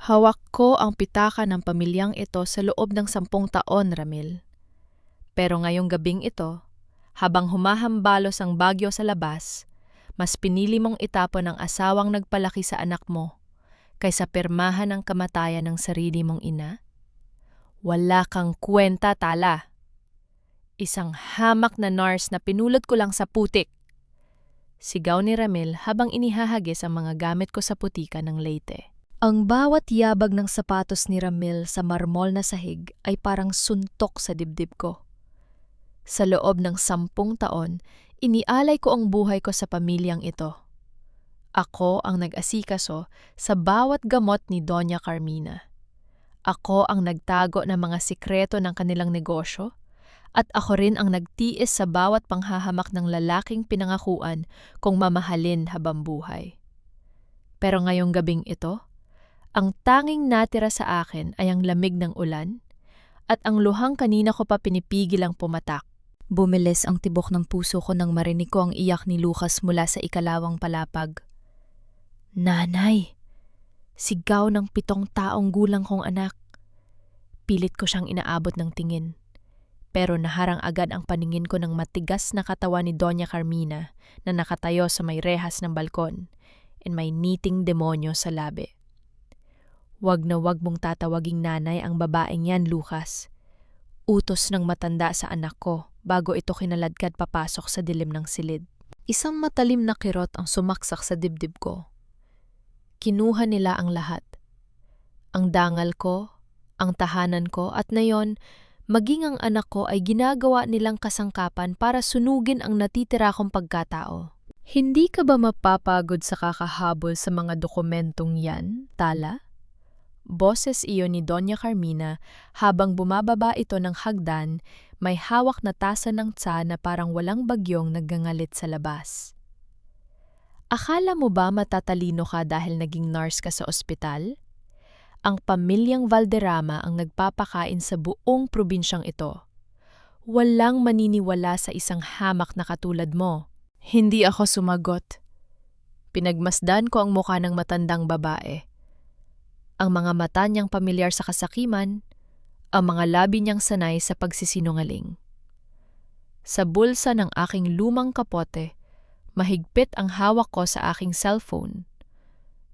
Hawak ko ang pitaka ng pamilyang ito sa loob ng 10 taon, Ramil. Pero ngayong gabing ito, habang humahambalos ang bagyo sa labas, mas pinili mong itapon ang asawang nagpalaki sa anak mo kaysa pirmahan ang kamatayan ng sarili mong ina? Wala kang kwenta, Tala. Isang hamak na nurse na pinulot ko lang sa putik. Sigaw ni Ramil habang inihahagis ang mga gamit ko sa putika ng Leyte. Ang bawat yabag ng sapatos ni Ramil sa marmol na sahig ay parang suntok sa dibdib ko. Sa loob ng 10 taon, inialay ko ang buhay ko sa pamilyang ito. Ako ang nag-asikaso sa bawat gamot ni Doña Carmina. Ako ang nagtago ng mga sikreto ng kanilang negosyo, at ako rin ang nagtiis sa bawat panghahamak ng lalaking pinangakuan kung mamahalin habang buhay. Pero ngayong gabing ito, ang tanging natira sa akin ay ang lamig ng ulan at ang luhang kanina ko pa pinipigil ang pumatak. Bumilis ang tibok ng puso ko nang marinig ko ang iyak ni Lucas mula sa ikalawang palapag. Nanay! Sigaw ng 7 taong gulang kong anak. Pilit ko siyang inaabot ng tingin. Pero naharang agad ang paningin ko ng matigas na katawan ni Doña Carmina na nakatayo sa may rehas ng balkon and may niting demonyo sa labi. Wag na wag mong tatawaging nanay ang babaeng yan, Lucas. Utos ng matanda sa anak ko bago ito kinaladkad papasok sa dilim ng silid. Isang matalim na kirot ang sumaksak sa dibdib ko. Kinuha nila ang lahat. Ang dangal ko, ang tahanan ko at ngayon, maging ang anak ko ay ginagawa nilang kasangkapan para sunugin ang natitira kong pagkatao. Hindi ka ba mapapagod sa kakahabol sa mga dokumentong yan, Tala? Boses iyon ni Doña Carmina habang bumababa ito ng hagdan, may hawak na tasa ng tsa na parang walang bagyong nagngangalit sa labas. Akala mo ba matatalino ka dahil naging nurse ka sa ospital? Ang pamilyang Valderrama ang nagpapakain sa buong probinsyang ito. Walang maniniwala sa isang hamak na katulad mo. Hindi ako sumagot. Pinagmasdan ko ang mukha ng matandang babae. Ang mga mata niyang pamilyar sa kasakiman, ang mga labi niyang sanay sa pagsisinungaling. Sa bulsa ng aking lumang kapote, mahigpit ang hawak ko sa aking cellphone.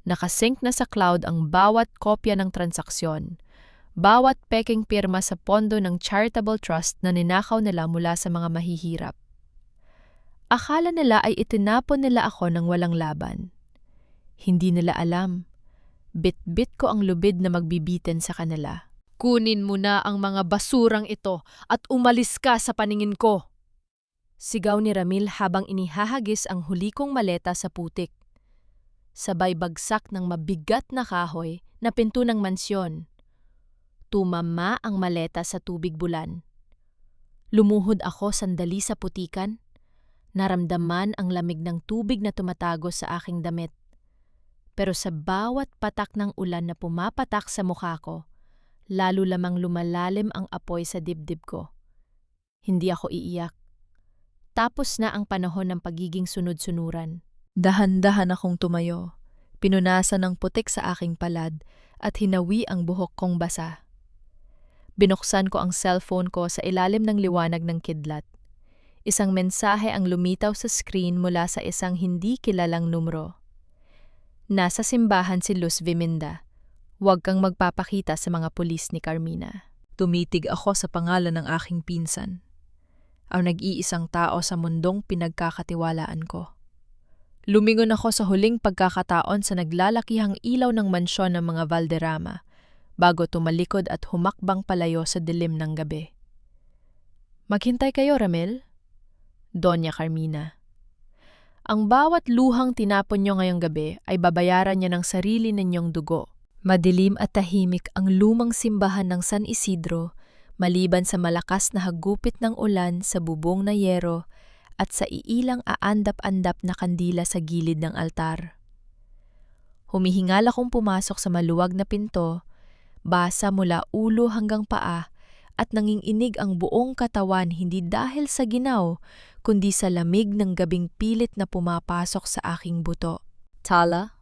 Nakasync na sa cloud ang bawat kopya ng transaksyon, bawat peking pirma sa pondo ng charitable trust na ninakaw nila mula sa mga mahihirap. Akala nila ay itinapon nila ako ng walang laban. Hindi nila alam. Bit-bit ko ang lubid na magbibitin sa kanila. Kunin mo na ang mga basurang ito at umalis ka sa paningin ko! Sigaw ni Ramil habang inihahagis ang huli kong maleta sa putik. Sabay bagsak ng mabigat na kahoy na pinto ng mansyon. Tumama ang maleta sa tubig bulan. Lumuhod ako sandali sa putikan. Naramdaman ang lamig ng tubig na tumatago sa aking damit. Pero sa bawat patak ng ulan na pumapatak sa mukha ko, lalo lamang lumalalim ang apoy sa dibdib ko. Hindi ako iiyak. Tapos na ang panahon ng pagiging sunod-sunuran. Dahan-dahan akong tumayo. Pinunasan ng putik sa aking palad at hinawi ang buhok kong basa. Binuksan ko ang cellphone ko sa ilalim ng liwanag ng kidlat. Isang mensahe ang lumitaw sa screen mula sa isang hindi kilalang numero. Nasa simbahan si Luz Viminda. Huwag kang magpapakita sa mga pulis ni Carmina. Tumitig ako sa pangalan ng aking pinsan. Ang nag-iisang tao sa mundong pinagkakatiwalaan ko. Lumingon ako sa huling pagkakataon sa naglalakihang ilaw ng mansyon ng mga Valderrama bago tumalikod at humakbang palayo sa dilim ng gabi. Maghintay kayo, Ramil? Doña Carmina. Ang bawat luhang tinapon niyo ngayong gabi ay babayaran niya ng sarili ninyong dugo. Madilim at tahimik ang lumang simbahan ng San Isidro, maliban sa malakas na hagupit ng ulan sa bubong na yero at sa iilang aandap-andap na kandila sa gilid ng altar. Humihingal akong pumasok sa maluwag na pinto, basa mula ulo hanggang paa, at nanginginig ang buong katawan hindi dahil sa ginaw, kundi sa lamig ng gabing pilit na pumapasok sa aking buto. Tala?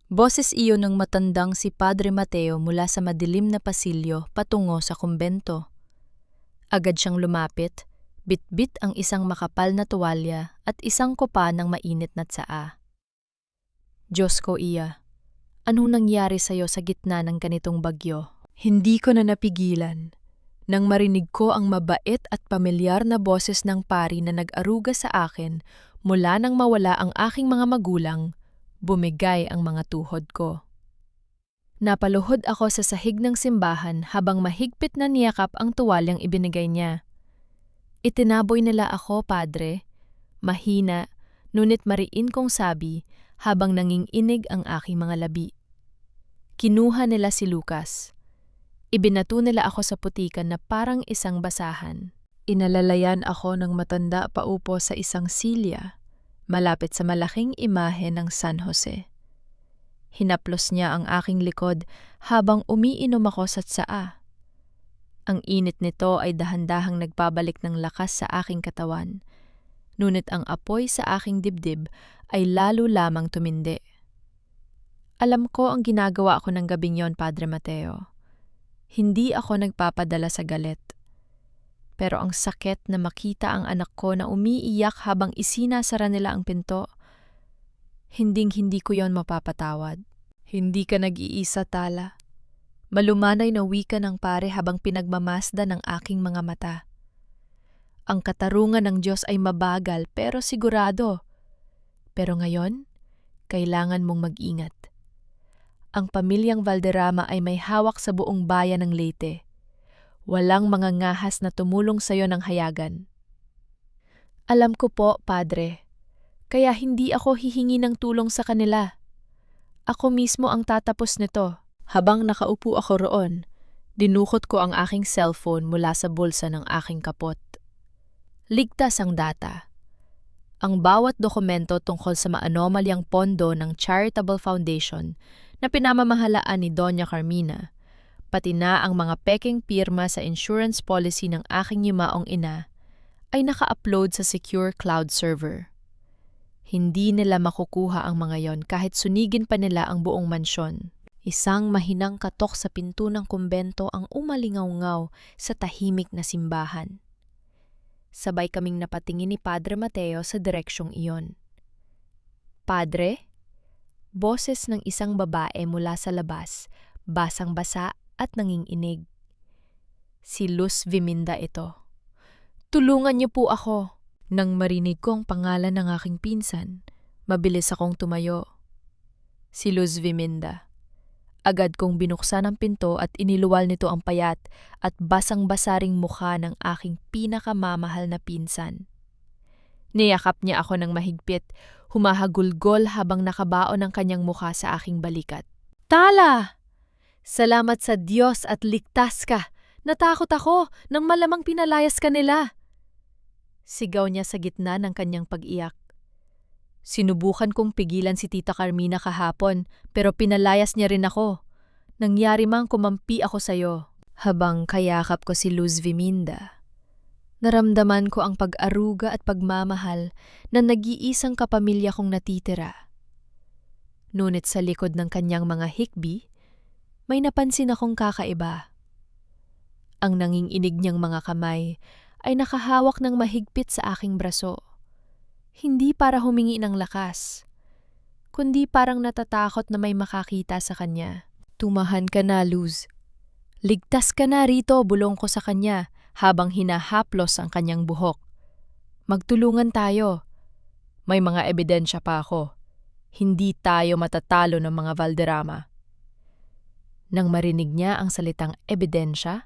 Boses iyon ng matandang si Padre Mateo mula sa madilim na pasilyo patungo sa kumbento. Agad siyang lumapit, bitbit ang isang makapal na tuwalya at isang kopa ng mainit na tsaa. Diyos ko iya, anong nangyari sa'yo sa gitna ng ganitong bagyo? Hindi ko na napigilan. Nang marinig ko ang mabait at pamilyar na boses ng pari na nag-aruga sa akin mula nang mawala ang aking mga magulang, bumigay ang mga tuhod ko. Napaluhod ako sa sahig ng simbahan habang mahigpit na niyakap ang tuwalyang ibinigay niya. Itinaboy nila ako, Padre. Mahina, ngunit mariin kong sabi habang nanginginig ang aking mga labi. Kinuha nila si Lucas. Ibinato nila ako sa putikan na parang isang basahan. Inalalayan ako ng matanda paupo sa isang silya, malapit sa malaking imahe ng San Jose. Hinaplos niya ang aking likod habang umiinom ako sa tsaa. Ang init nito ay dahan-dahang nagpabalik ng lakas sa aking katawan, ngunit ang apoy sa aking dibdib ay lalo lamang tumindi. Alam ko ang ginagawa ko ng gabing yon, Padre Mateo. Hindi ako nagpapadala sa galit. Pero ang sakit na makita ang anak ko na umiiyak habang isinasara nila ang pinto, hinding-hindi ko yon mapapatawad. Hindi ka nag-iisa, Tala. Malumanay na wika ng pare habang pinagmamasda ng aking mga mata. Ang katarungan ng Diyos ay mabagal pero sigurado. Pero ngayon, kailangan mong mag-ingat. Ang pamilyang Valderrama ay may hawak sa buong bayan ng Leyte. Walang mga ngahas na tumulong sa'yo ng hayagan. Alam ko po, Padre, kaya hindi ako hihingi ng tulong sa kanila. Ako mismo ang tatapos nito. Habang nakaupo ako roon, dinukot ko ang aking cellphone mula sa bulsa ng aking kapot. Ligtas ang data. Ang bawat dokumento tungkol sa maanomalyang pondo ng Charitable Foundation na pinamamahalaan ni Doña Carmina, pati na ang mga peking pirma sa insurance policy ng aking yumaong ina, ay naka-upload sa secure cloud server. Hindi nila makukuha ang mga yon kahit sunigin pa nila ang buong mansyon. Isang mahinang katok sa pinto ng kumbento ang umalingaw-ngaw sa tahimik na simbahan. Sabay kaming napatingin ni Padre Mateo sa direksyong iyon. Padre? Boses ng isang babae mula sa labas, basang-basa at nanginginig. Si Luz Viminda ito. Tulungan niyo po ako. Nang marinig ko ang pangalan ng aking pinsan, mabilis akong tumayo. Si Luz Viminda. Agad kong binuksan ang pinto at iniluwal nito ang payat at basang-basaring mukha ng aking pinakamamahal na pinsan. Niyakap niya ako ng mahigpit, humahagulgol habang nakabaon ang kanyang mukha sa aking balikat. Tala! Salamat sa Diyos at ligtas ka! Natakot ako nang malamang pinalayas ka nila! Sigaw niya sa gitna ng kanyang pag-iyak. Sinubukan kong pigilan si Tita Carmina kahapon pero pinalayas niya rin ako. Nangyari mang kumampi ako sa'yo. Habang kayakap ko si Luz Viminda, naramdaman ko ang pag-aruga at pagmamahal na nag-iisang kapamilya kong natitira. Ngunit sa likod ng kanyang mga hikbi, may napansin akong kakaiba. Ang nanginginig niyang mga kamay ay nakahawak ng mahigpit sa aking braso. Hindi para humingi ng lakas, kundi parang natatakot na may makakita sa kanya. Tumahan ka na, Luz. Ligtas ka na rito, bulong ko sa kanya habang hinahaplos ang kanyang buhok. Magtulungan tayo. May mga ebidensya pa ako. Hindi tayo matatalo ng mga Valderrama. Nang marinig niya ang salitang ebidensya,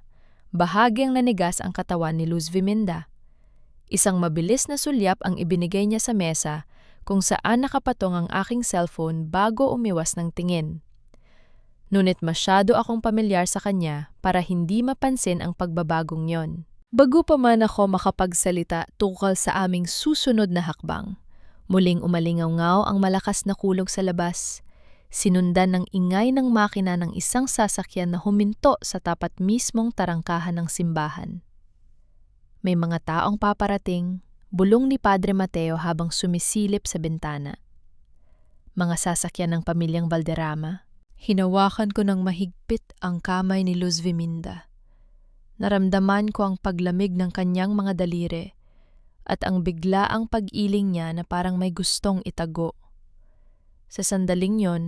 bahagyang nanigas ang katawan ni Luz Viminda. Isang mabilis na sulyap ang ibinigay niya sa mesa kung saan nakapatong ang aking cellphone bago umiwas ng tingin. Ngunit masyado akong pamilyar sa kanya para hindi mapansin ang pagbabagong yon. Bago pa man ako makapagsalita tungkol sa aming susunod na hakbang, muling umalingaw-ngaw ang malakas na kulog sa labas. Sinundan ng ingay ng makina ng isang sasakyan na huminto sa tapat mismong tarangkahan ng simbahan. May mga taong paparating, bulong ni Padre Mateo habang sumisilip sa bintana. mga sasakyan ng pamilyang Valderrama. Hinawakan ko ng mahigpit ang kamay ni Luz Viminda. Naramdaman ko ang paglamig ng kanyang mga daliri at ang biglaang pag-iling niya na parang may gustong itago. Sa sandaling yon,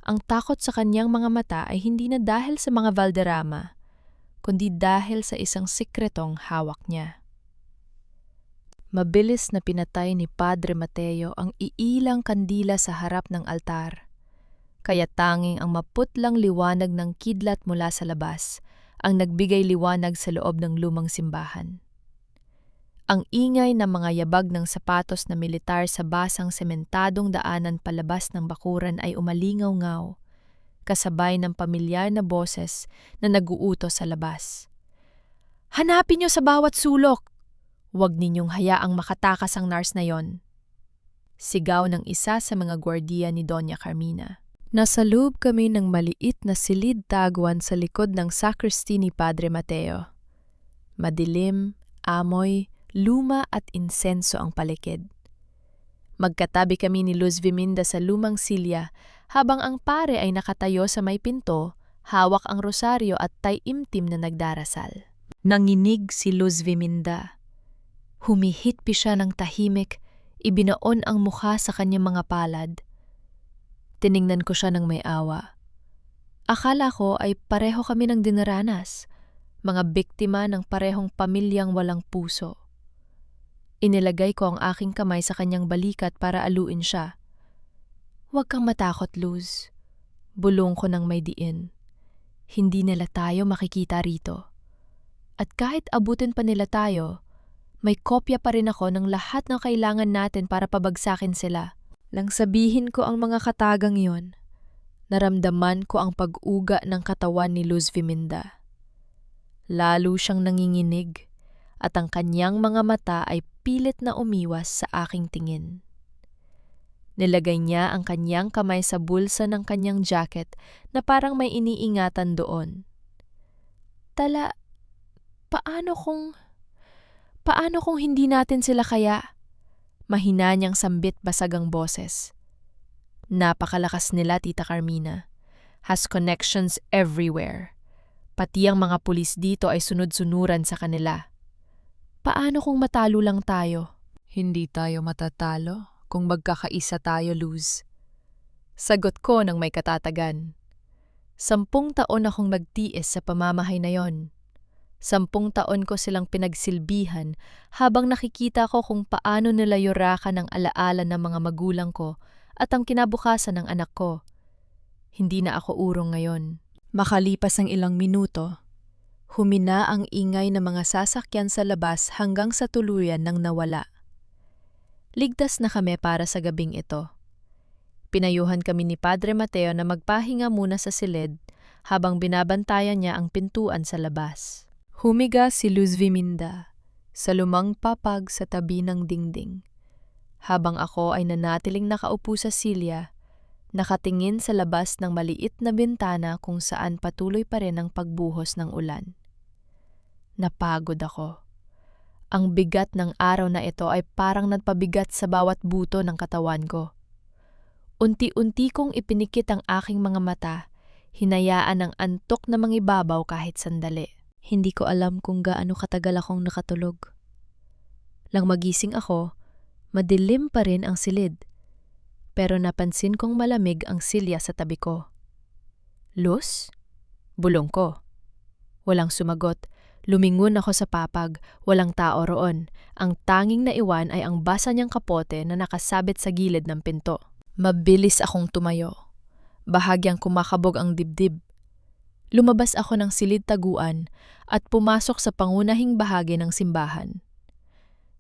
ang takot sa kanyang mga mata ay hindi na dahil sa mga Valderrama, kundi dahil sa isang sikretong hawak niya. Mabilis na pinatay ni Padre Mateo ang iilang kandila sa harap ng altar, kaya tanging ang maputlang liwanag ng kidlat mula sa labas ang nagbigay liwanag sa loob ng lumang simbahan. Ang ingay ng mga yabag ng sapatos na militar sa basang sementadong daanan palabas ng bakuran ay umalingaw-ngaw, kasabay ng pamilyar na boses na nag-uutos sa labas. "Hanapin niyo sa bawat sulok! Huwag ninyong hayaang makatakas ang nurse na yon." Sigaw ng isa sa mga gwardiya ni Doña Carmina. Nasa loob kami ng maliit na silid taguan sa likod ng sacristy ni Padre Mateo. Madilim, amoy, luma at insenso ang paligid. Magkatabi kami ni Luz Viminda sa lumang silya habang ang pare ay nakatayo sa may pinto, hawak ang rosaryo at tay-imtim na nagdarasal. Nanginig si Luz Viminda. Humihitpi siya ng tahimik, ibinaon ang mukha sa kanyang mga palad. Tiningnan ko siya ng may awa. Akala ko ay pareho kami ng dinaranas, mga biktima ng parehong pamilyang walang puso. Inilagay ko ang aking kamay sa kanyang balikat para aluin siya. "Huwag kang matakot, Luz." Bulong ko ng may diin. "Hindi nila tayo makikita rito. At kahit abutin pa nila tayo, may kopya pa rin ako ng lahat ng kailangan natin para pabagsakin sila." Nang sabihin ko ang mga katagang yon, naramdaman ko ang pag-uga ng katawan ni Luz Viminda. Lalo siyang nanginginig at ang kanyang mga mata ay pilit na umiwas sa aking tingin. Nilagay niya ang kanyang kamay sa bulsa ng kanyang jacket na parang may iniingatan doon. Paano kung hindi natin sila kaya?" Mahina niyang sambit basagang boses. "Napakalakas nila, Tita Carmina. Has connections everywhere. Pati ang mga pulis dito ay sunod-sunuran sa kanila. Paano kung matalo lang tayo?" "Hindi tayo matatalo kung magkakaisa tayo, Luz." Sagot ko ng may katatagan. 10 taon akong nagtiis sa pamamahay na yon. 10 taon ko silang pinagsilbihan habang nakikita ko kung paano nila yurakan ang alaala ng mga magulang ko at ang kinabukasan ng anak ko. Hindi na ako urong ngayon. Makalipas ang ilang minuto, humina ang ingay ng mga sasakyan sa labas hanggang sa tuluyan nang nawala. Ligtas na kami para sa gabing ito. Pinayuhan kami ni Padre Mateo na magpahinga muna sa silid habang binabantayan niya ang pintuan sa labas. Humiga si Luz Viminda sa lumang papag sa tabi ng dingding, habang ako ay nanatiling nakaupo sa silya, nakatingin sa labas ng maliit na bintana kung saan patuloy pa rin ang pagbuhos ng ulan. Napagod ako. Ang bigat ng araw na ito ay parang nagpabigat sa bawat buto ng katawan ko. Unti-unti kong ipinikit ang aking mga mata, hinayaan ang antok na mangibabaw kahit sandali. Hindi ko alam kung gaano katagal akong nakatulog. Nang magising ako, madilim pa rin ang silid, pero napansin kong malamig ang silya sa tabi ko. "Luz?" Bulong ko. Walang sumagot. Lumingon ako sa papag, walang tao roon. Ang tanging naiwan ay ang basa niyang kapote na nakasabit sa gilid ng pinto. Mabilis akong tumayo. Bahagyang kumakabog ang dibdib. Lumabas ako ng silid taguan at pumasok sa pangunahing bahagi ng simbahan.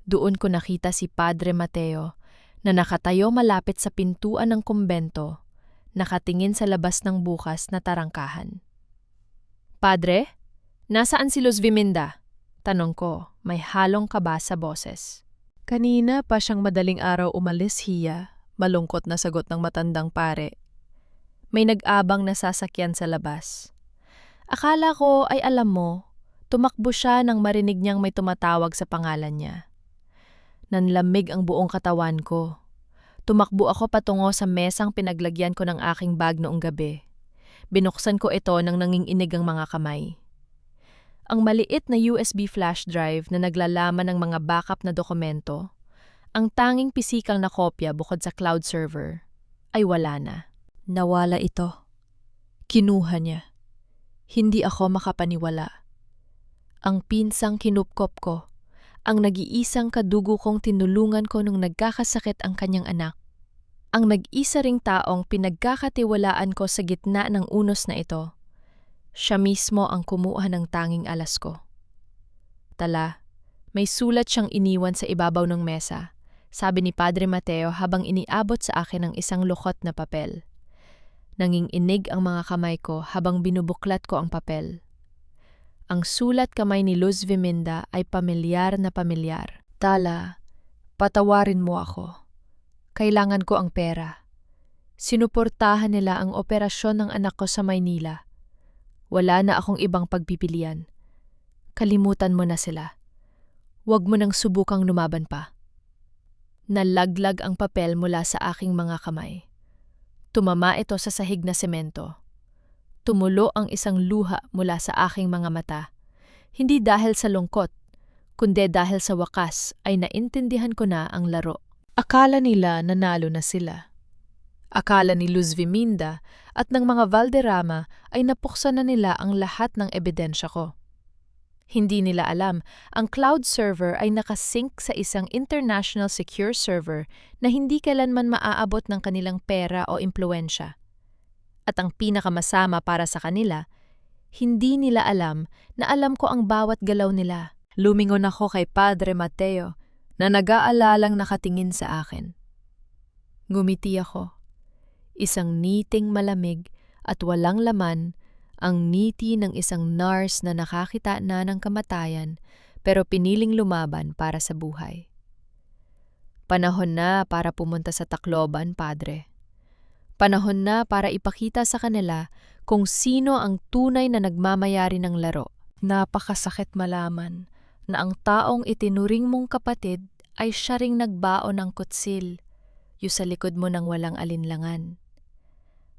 Doon ko nakita si Padre Mateo na nakatayo malapit sa pintuan ng kumbento, nakatingin sa labas ng bukas na tarangkahan. "Padre, nasaan si Luz Viminda?" Tanong ko, may halong kaba sa boses. "Kanina pa siyang madaling araw umalis, Hiya," malungkot na sagot ng matandang pare. May nag-abang na sasakyan sa labas. Akala ko ay alam mo, tumakbo siya nang marinig niyang may tumatawag sa pangalan niya. Nanlamig ang buong katawan ko. Tumakbo ako patungo sa mesang pinaglagyan ko ng aking bag noong gabi. Binuksan ko ito nang nanginginig ang mga kamay. Ang maliit na USB flash drive na naglalaman ng mga backup na dokumento, ang tanging pisikal na kopya bukod sa cloud server, ay wala na. Nawala ito. Kinuha niya. Hindi ako makapaniwala. Ang pinsang kinupkop ko, ang nag-iisang kadugo kong tinulungan ko nung nagkakasakit ang kanyang anak. Ang nag-isa ring taong pinagkakatiwalaan ko sa gitna ng unos na ito, siya mismo ang kumuha ng tanging alas ko. Tala, may sulat siyang iniwan sa ibabaw ng mesa, sabi ni Padre Mateo habang iniabot sa akin ang isang lukot na papel. Nanginginig ang mga kamay ko habang binubuklat ko ang papel. Ang sulat kamay ni Luz Viminda ay pamilyar na pamilyar. Tala, patawarin mo ako. Kailangan ko ang pera. Sinuportahan nila ang operasyon ng anak ko sa Maynila. Wala na akong ibang pagpipilian. Kalimutan mo na sila. Huwag mo nang subukang lumaban pa. Nalaglag ang papel mula sa aking mga kamay. Tumama ito sa sahig na semento. Tumulo ang isang luha mula sa aking mga mata. Hindi dahil sa lungkot, kundi dahil sa wakas ay naintindihan ko na ang laro. Akala nila nanalo na sila. Akala ni Luz Viminda at ng mga Valderrama ay napuksan na nila ang lahat ng ebidensya ko. Hindi nila alam, ang cloud server ay nakasync sa isang international secure server na hindi kailanman maaabot ng kanilang pera o impluensya. At ang pinakamasama para sa kanila, hindi nila alam na alam ko ang bawat galaw nila. Lumingon ako kay Padre Mateo na nag-aalalang nakatingin sa akin. Ngumiti ako. Isang ngiting malamig at walang laman, ang ngiti ng isang nurse na nakakita na ng kamatayan pero piniling lumaban para sa buhay. Panahon na para pumunta sa Tacloban, Padre. Panahon na para ipakita sa kanila kung sino ang tunay na nagmamayari ng laro. Napakasakit malaman na ang taong itinuring mong kapatid ay siya ring nagbaon ng kutsil, yung sa likod mo nang walang alinlangan.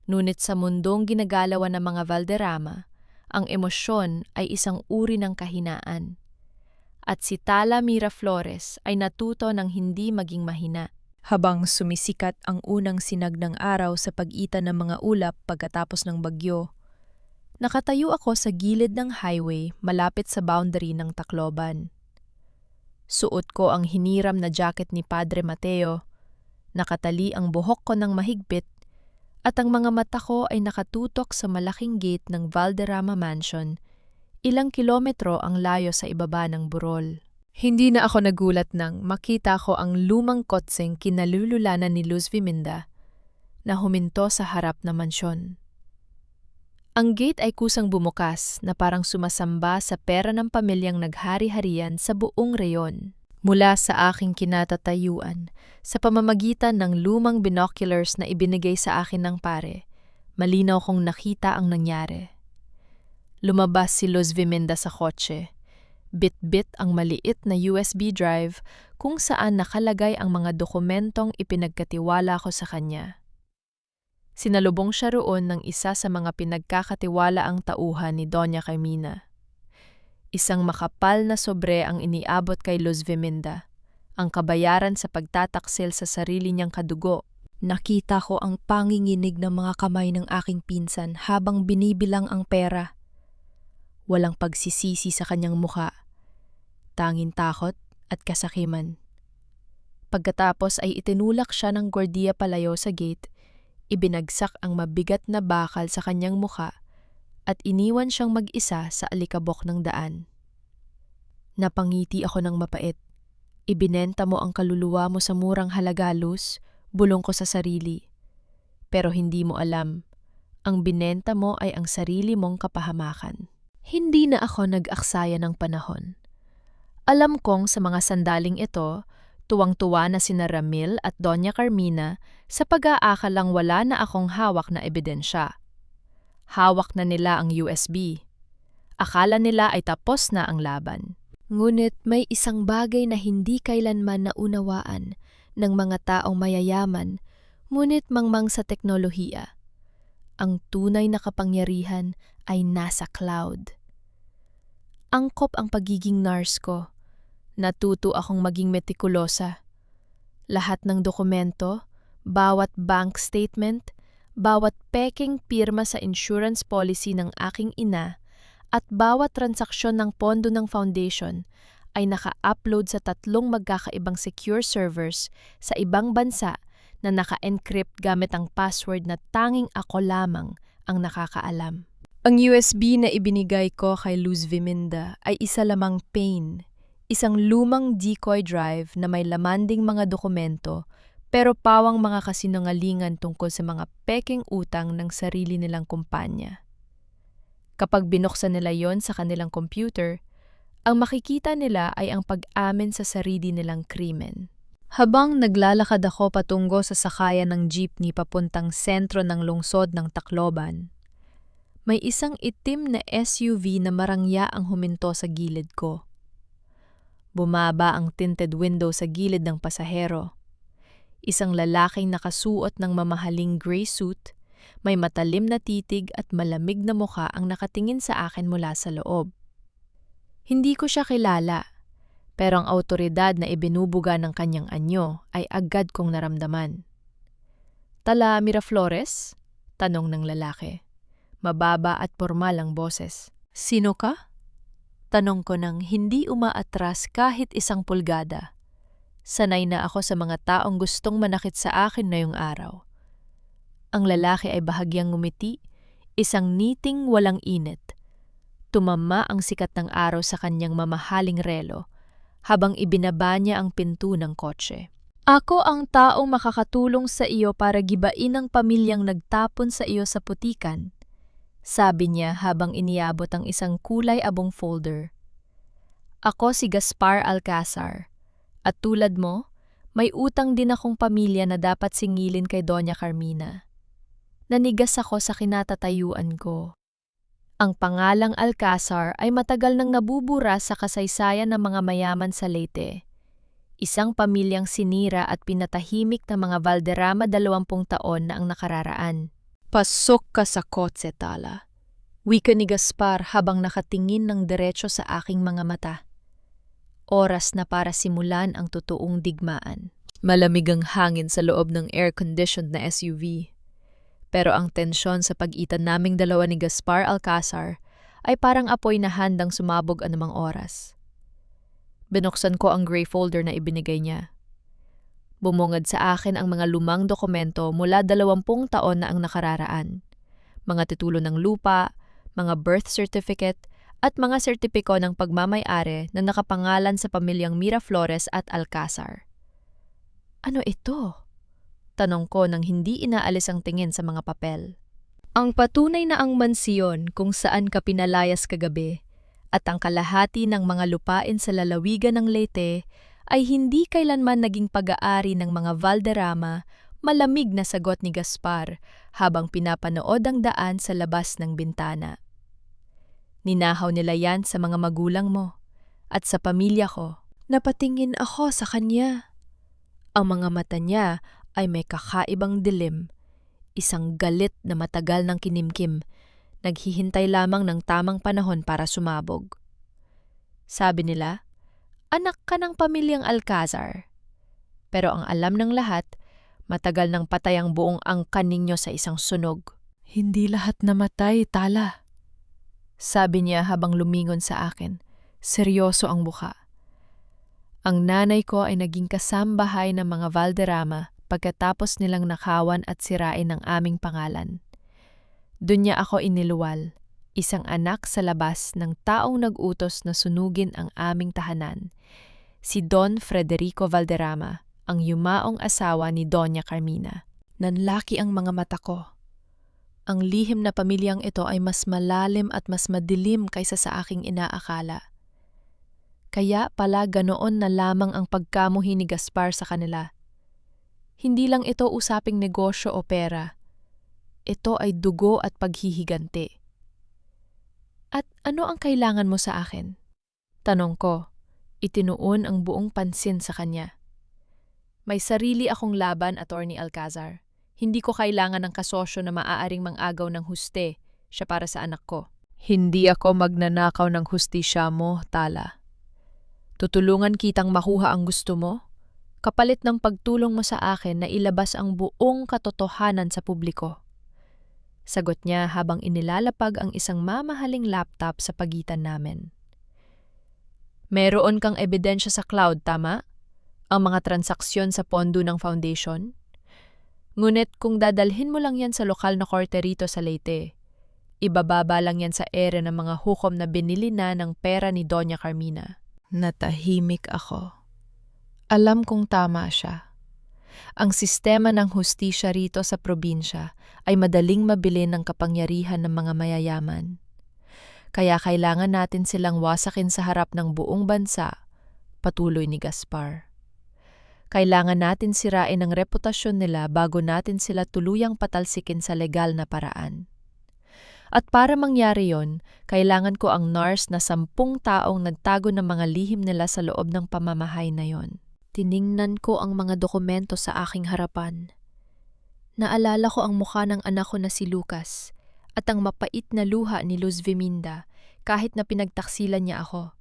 Ngunit sa mundong ginagalawan ng mga Valderrama, ang emosyon ay isang uri ng kahinaan. At si Tala Miraflores ay natuto ng hindi maging mahina. Habang sumisikat ang unang sinag ng araw sa pagitan ng mga ulap pagkatapos ng bagyo, nakatayo ako sa gilid ng highway malapit sa boundary ng Tacloban. Suot ko ang hiniram na jacket ni Padre Mateo, nakatali ang buhok ko ng mahigpit, at ang mga mata ko ay nakatutok sa malaking gate ng Valderrama Mansion, ilang kilometro ang layo sa ibaba ng burol. Hindi na ako nagulat nang makita ko ang lumang kotseng kinalululanan ni Luz Viminda na huminto sa harap na mansyon. Ang gate ay kusang bumukas na parang sumasamba sa pera ng pamilyang naghari-harian sa buong reyon. Mula sa aking kinatatayuan, sa pamamagitan ng lumang binoculars na ibinigay sa akin ng pare, malinaw kong nakita ang nangyari. Lumabas si Luz Viminda sa kotse. Bit-bit ang maliit na USB drive kung saan nakalagay ang mga dokumentong ipinagkatiwala ko sa kanya. Sinalubong siya roon ng isa sa mga pinagkakatiwalaang tauhan ni Doña Carmina. Isang makapal na sobre ang iniabot kay Luz Viminda, ang kabayaran sa pagtataksil sa sarili niyang kadugo. Nakita ko ang panginginig ng mga kamay ng aking pinsan habang binibilang ang pera. Walang pagsisisi sa kanyang mukha, tanging takot at kasakiman. Pagkatapos ay itinulak siya ng gwardiya palayo sa gate, ibinagsak ang mabigat na bakal sa kanyang mukha at iniwan siyang mag-isa sa alikabok ng daan. Napangiti ako ng mapait. Ibinenta mo ang kaluluwa mo sa murang halaga, Luz, bulong ko sa sarili. Pero hindi mo alam, ang binenta mo ay ang sarili mong kapahamakan. Hindi na ako nag-aksaya ng panahon. Alam kong sa mga sandaling ito, tuwang-tuwa na sina Ramil at Doña Carmina sa pag-aakalang wala na akong hawak na ebidensya. Hawak na nila ang USB. Akala nila ay tapos na ang laban. Ngunit may isang bagay na hindi kailanman naunawaan ng mga taong mayayaman, ngunit mangmang sa teknolohiya. Ang tunay na kapangyarihan ay nasa cloud. Angkop ang pagiging nurse ko. Natuto akong maging metikulosa. Lahat ng dokumento, bawat bank statement, bawat peking pirma sa insurance policy ng aking ina, at bawat transaksyon ng pondo ng foundation ay naka-upload sa 3 magkakaibang secure servers sa ibang bansa na naka-encrypt gamit ang password na tanging ako lamang ang nakakaalam. Ang USB na ibinigay ko kay Luz Viminda ay isa lamang pain, isang lumang decoy drive na may laman ding mga dokumento pero pawang mga kasinungalingan tungkol sa mga peking utang ng sarili nilang kumpanya. Kapag binuksan nila yon sa kanilang computer, ang makikita nila ay ang pag-amin sa sarili nilang krimen. Habang naglalakad ako patungo sa sakayan ng jeepney papuntang sentro ng lungsod ng Tacloban, may isang itim na SUV na marangya ang huminto sa gilid ko. Bumaba ang tinted window sa gilid ng pasahero. Isang lalaking nakasuot ng mamahaling gray suit, may matalim na titig at malamig na mukha ang nakatingin sa akin mula sa loob. Hindi ko siya kilala, pero ang awtoridad na ibinubuga ng kanyang anyo ay agad kong naramdaman. "Tala Miraflores?" tanong ng lalaki. Mababa at pormal ang boses. "Sino ka?" Tanong ko nang hindi umaatras kahit 1 pulgada. Sanay na ako sa mga taong gustong manakit sa akin ngayong araw. Ang lalaki ay bahagyang ngumiti, isang ngiting walang init. Tumama ang sikat ng araw sa kanyang mamahaling relo habang ibinaba niya ang pinto ng kotse. "Ako ang taong makakatulong sa iyo para gibain ang pamilyang nagtapon sa iyo sa putikan," sabi niya habang iniabot ang isang kulay abong folder. "Ako si Gaspar Alcazar, at tulad mo, may utang din akong pamilya na dapat singilin kay Doña Carmina." Nanigas ako sa kinatatayuan ko. Ang pangalang Alcazar ay matagal nang nabubura sa kasaysayan ng mga mayaman sa Leyte. Isang pamilyang sinira at pinatahimik ng mga Valderrama 20 taon na ang nakararaan. "Pasok ka sa kotse, Tala," wika ni Gaspar habang nakatingin ng diretso sa aking mga mata. Oras na para simulan ang totoong digmaan. Malamig ang hangin sa loob ng air-conditioned na SUV. Pero ang tensyon sa pagitan naming dalawa ni Gaspar Alcazar ay parang apoy na handang sumabog anumang oras. Binuksan ko ang gray folder na ibinigay niya. Bumungad sa akin ang mga lumang dokumento mula 20 taon na ang nakararaan. Mga titulo ng lupa, mga birth certificate, at mga sertipiko ng pagmamay-ari na nakapangalan sa pamilyang Miraflores at Alcazar. "Ano ito?" tanong ko nang hindi inaalis ang tingin sa mga papel. "Ang patunay na ang mansiyon kung saan ka pinalayas kagabi at ang kalahati ng mga lupain sa lalawigan ng Leyte ay hindi kailanman naging pag-aari ng mga Valderrama," malamig na sagot ni Gaspar habang pinapanood ang daan sa labas ng bintana. "Ninahaw nila yan sa mga magulang mo at sa pamilya ko." Napatingin ako sa kanya. Ang mga mata niya ay may kakaibang dilim, isang galit na matagal ng kinimkim, naghihintay lamang ng tamang panahon para sumabog. Sabi nila, "Anak ka ng pamilyang Alcazar." Pero ang alam ng lahat, matagal nang patay ang buong angkan ninyo sa isang sunog. "Hindi lahat namatay, Tala," sabi niya habang lumingon sa akin. Seryoso ang mukha. "Ang nanay ko ay naging kasambahay ng mga Valderrama pagkatapos nilang nakawan at sirain ang aming pangalan. Doon niya ako iniluwal, isang anak sa labas ng taong nag-utos na sunugin ang aming tahanan, si Don Frederico Valderrama, ang yumaong asawa ni Doña Carmina." Nanlaki ang mga mata ko. Ang lihim na pamilyang ito ay mas malalim at mas madilim kaysa sa aking inaakala. Kaya pala ganoon na lamang ang pagkamuhi ni Gaspar sa kanila. Hindi lang ito usaping negosyo o pera. Ito ay dugo at paghihiganti. "At ano ang kailangan mo sa akin?" tanong ko, itinuon ang buong pansin sa kanya. May sarili akong laban, Attorney Alcazar. Hindi ko kailangan ng kasosyo na maaaring mangagaw ng huste siya para sa anak ko. Hindi ako magnanakaw ng hustisya mo, Tala. Tutulungan kitang makuha ang gusto mo, kapalit ng pagtulong mo sa akin na ilabas ang buong katotohanan sa publiko. Sagot niya habang inilalapag ang isang mamahaling laptop sa pagitan namin. Meron kang ebidensya sa cloud, tama? Ang mga transaksyon sa pondo ng foundation? Ngunit kung dadalhin mo lang yan sa lokal na korte rito sa Leyte, ibababa lang yan sa ere ng mga hukom na binili na ng pera ni Doña Carmina. Natahimik ako. Alam kong tama siya. Ang sistema ng hustisya rito sa probinsya ay madaling mabili ng kapangyarihan ng mga mayayaman. Kaya kailangan natin silang wasakin sa harap ng buong bansa, patuloy ni Gaspar. Kailangan natin sirain ang reputasyon nila bago natin sila tuluyang patalsikin sa legal na paraan. At para mangyari yon, kailangan ko ang NARS na 10 taong nagtago ng mga lihim nila sa loob ng pamamahay na yon. Tiningnan ko ang mga dokumento sa aking harapan. Naalala ko ang mukha ng anak ko na si Lucas at ang mapait na luha ni Luz Viminda kahit na pinagtaksilan niya ako.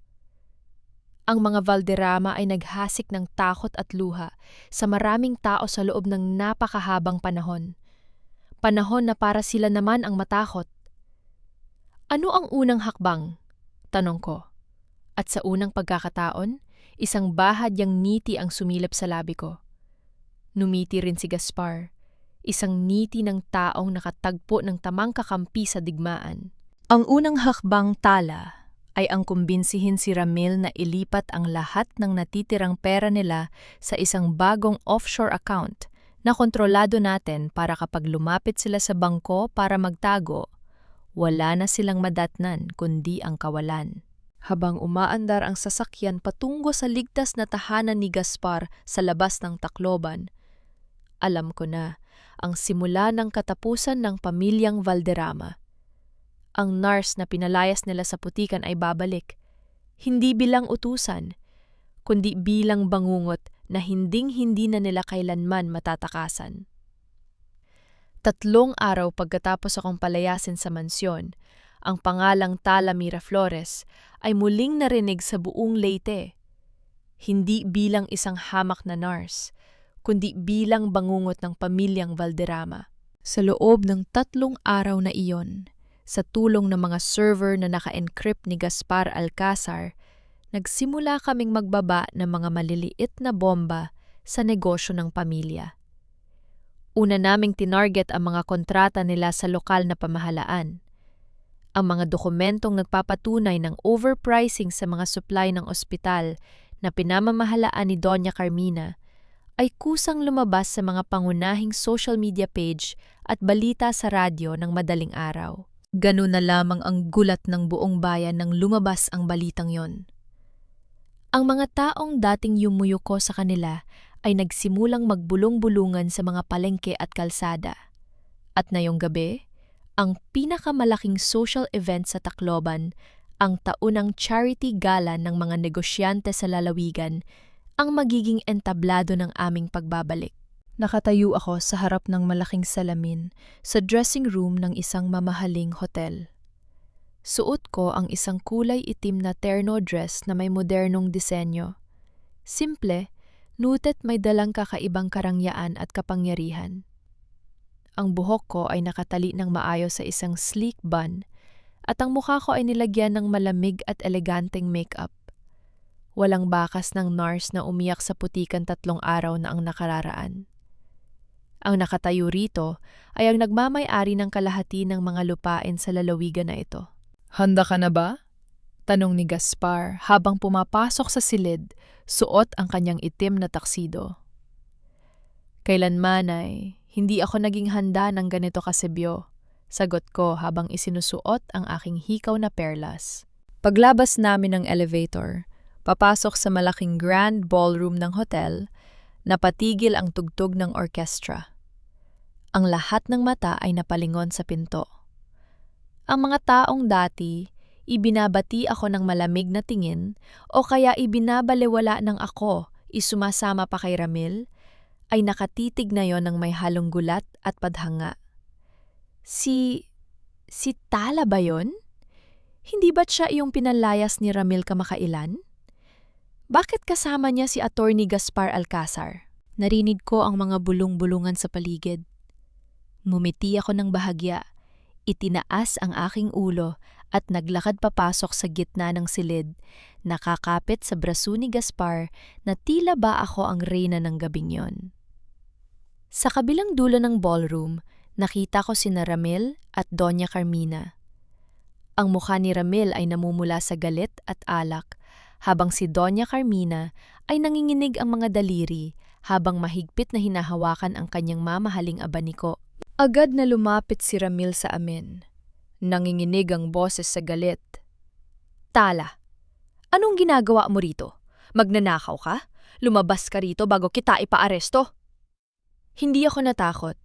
Ang mga Valderrama ay naghasik ng takot at luha sa maraming tao sa loob ng napakahabang panahon. Panahon na para sila naman ang matakot. Ano ang unang hakbang? Tanong ko. At sa unang pagkakataon, isang bahadyang ngiti ang sumilip sa labi ko. Numiti rin si Gaspar, isang ngiti ng taong nakatagpo ng tamang kakampi sa digmaan. Ang unang hakbang, Tala, ay ang kumbinsihin si Ramil na ilipat ang lahat ng natitirang pera nila sa isang bagong offshore account na kontrolado natin para kapag lumapit sila sa bangko para magtago, wala na silang madatnan kundi ang kawalan. Habang umaandar ang sasakyan patungo sa ligtas na tahanan ni Gaspar sa labas ng Tacloban, alam ko na ang simula ng katapusan ng pamilyang Valderrama. Ang NARS na pinalayas nila sa putikan ay babalik, hindi bilang utusan, kundi bilang bangungot na hinding-hindi na nila kailanman matatakasan. 3 araw pagkatapos akong palayasin sa mansyon, ang pangalang Tala Miraflores ay muling narinig sa buong Leyte. Hindi bilang isang hamak na NARS, kundi bilang bangungot ng pamilyang Valderrama. Sa loob ng 3 araw na iyon, sa tulong ng mga server na naka-encrypt ni Gaspar Alcazar, nagsimula kaming magbaba ng mga maliliit na bomba sa negosyo ng pamilya. Una naming tinarget ang mga kontrata nila sa lokal na pamahalaan. Ang mga dokumentong nagpapatunay ng overpricing sa mga supply ng ospital na pinamamahalaan ni Doña Carmina ay kusang lumabas sa mga pangunahing social media page at balita sa radyo ng madaling araw. Ganun na lamang ang gulat ng buong bayan nang lumabas ang balitang yon. Ang mga taong dating yumuyuko sa kanila ay nagsimulang magbulong-bulungan sa mga palengke at kalsada. At ngayong gabi, ang pinakamalaking social event sa Tacloban, ang taunang charity gala ng mga negosyante sa lalawigan, ang magiging entablado ng aming pagbabalik. Nakatayo ako sa harap ng malaking salamin sa dressing room ng isang mamahaling hotel. Suot ko ang isang kulay itim na terno dress na may modernong disenyo. Simple, nutet may dalang kakaibang karangyaan at kapangyarihan. Ang buhok ko ay nakatali ng maayos sa isang sleek bun at ang mukha ko ay nilagyan ng malamig at eleganteng makeup. Walang bakas ng NARS na umiyak sa putikan 3 araw na ang nakararaan. Ang nakatayo rito ay ang nagmamay-ari ng kalahati ng mga lupain sa lalawigan na ito. Handa ka na ba? Tanong ni Gaspar habang pumapasok sa silid, suot ang kanyang itim na taksido. Kailanman ay hindi ako naging handa ng ganito kasebyo, sagot ko habang isinusuot ang aking hikaw na perlas. Paglabas namin ng elevator, papasok sa malaking grand ballroom ng hotel, napatigil ang tugtog ng orkestra. Ang lahat ng mata ay napalingon sa pinto. Ang mga taong dati, ibinabati ako ng malamig na tingin o kaya ibinabalewala ng ako, isumasama pa kay Ramil, ay nakatitig na yon ng may halong gulat at padhanga. Si Tala ba yon? Hindi ba't siya iyong pinalayas ni Ramil kamakailan? Bakit kasama niya si Attorney Gaspar Alcazar? Narinig ko ang mga bulong-bulungan sa paligid. Ngumiti ako ng bahagya, itinaas ang aking ulo at naglakad papasok sa gitna ng silid, nakakapit sa braso ni Gaspar na tila ba ako ang reyna ng gabing yon. Sa kabilang dulo ng ballroom, nakita ko sina Ramil at Doña Carmina. Ang mukha ni Ramil ay namumula sa galit at alak, habang si Doña Carmina ay nanginginig ang mga daliri habang mahigpit na hinahawakan ang kanyang mamahaling abaniko. Agad na lumapit si Ramil sa amin. Nanginginig ang boses sa galit. Tala, anong ginagawa mo rito? Magnanakaw ka? Lumabas ka rito bago kita ipaaresto? Hindi ako natakot.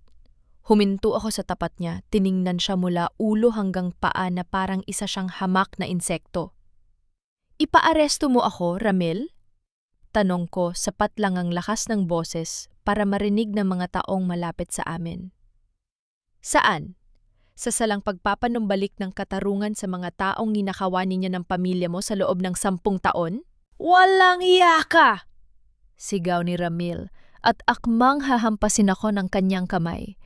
Huminto ako sa tapat niya, tiningnan siya mula ulo hanggang paa na parang isa siyang hamak na insekto. Ipaaresto mo ako, Ramil? Tanong ko, sapat lang ang lakas ng boses para marinig ng mga taong malapit sa amin. Saan? Sa salang pagpapanumbalik ng katarungan sa mga taong ninakawan ninyo ng pamilya mo sa loob ng 10 taon? Walang iya ka! Sigaw ni Ramil at akmang hahampasin ako ng kanyang kamay.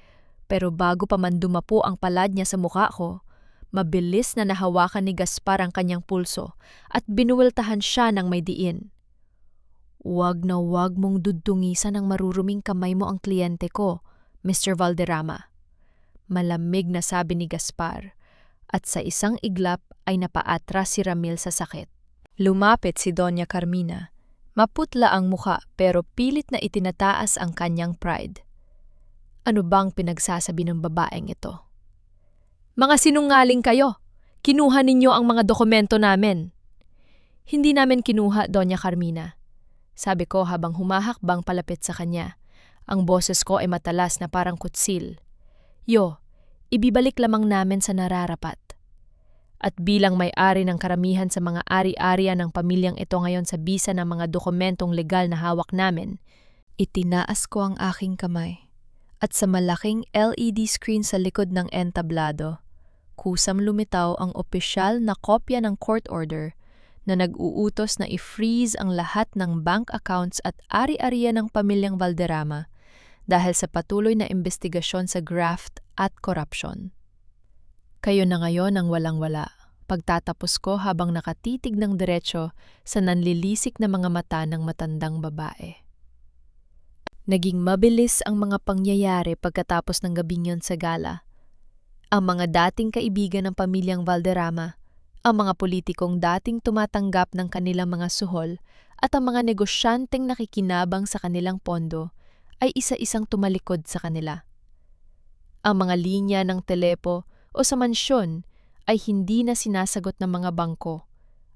Pero bago pa man dumapo ang palad niya sa mukha ko, mabilis na nahawakan ni Gaspar ang kanyang pulso at binuweltahan siya ng may diin. Huwag na huwag mong dudungisan ng maruruming kamay mo ang kliyente ko, Mr. Valderrama. Malamig na sabi ni Gaspar, at sa isang iglap ay napaatras si Ramil sa sakit. Lumapit si Doña Carmina. Maputla ang mukha pero pilit na itinataas ang kanyang pride. Ano bang pinagsasabi ng babaeng ito? Mga sinungaling kayo! Kinuha ninyo ang mga dokumento namin. Hindi namin kinuha, Doña Carmina. Sabi ko habang humahakbang palapit sa kanya. Ang boses ko ay matalas na parang kutsil. Ibibalik lamang namin sa nararapat. At bilang may-ari ng karamihan sa mga ari-arian ng pamilyang ito ngayon sa bisa ng mga dokumentong legal na hawak namin, itinaas ko ang aking kamay. At sa malaking LED screen sa likod ng entablado, kusam lumitaw ang opisyal na kopya ng court order na nag-uutos na i-freeze ang lahat ng bank accounts at ari-arian ng pamilyang Valderrama dahil sa patuloy na investigasyon sa graft at corruption. Kayo na ngayon ang walang-wala, pagtatapos ko habang nakatitig ng diretso sa nanlilisik na mga mata ng matandang babae. Naging mabilis ang mga pangyayari pagkatapos ng gabing yon sa gala. Ang mga dating kaibigan ng pamilyang Valderrama, ang mga politikong dating tumatanggap ng kanilang mga suhol at ang mga negosyanteng nakikinabang sa kanilang pondo ay isa-isang tumalikod sa kanila. Ang mga linya ng telepo o sa mansyon ay hindi na sinasagot ng mga bangko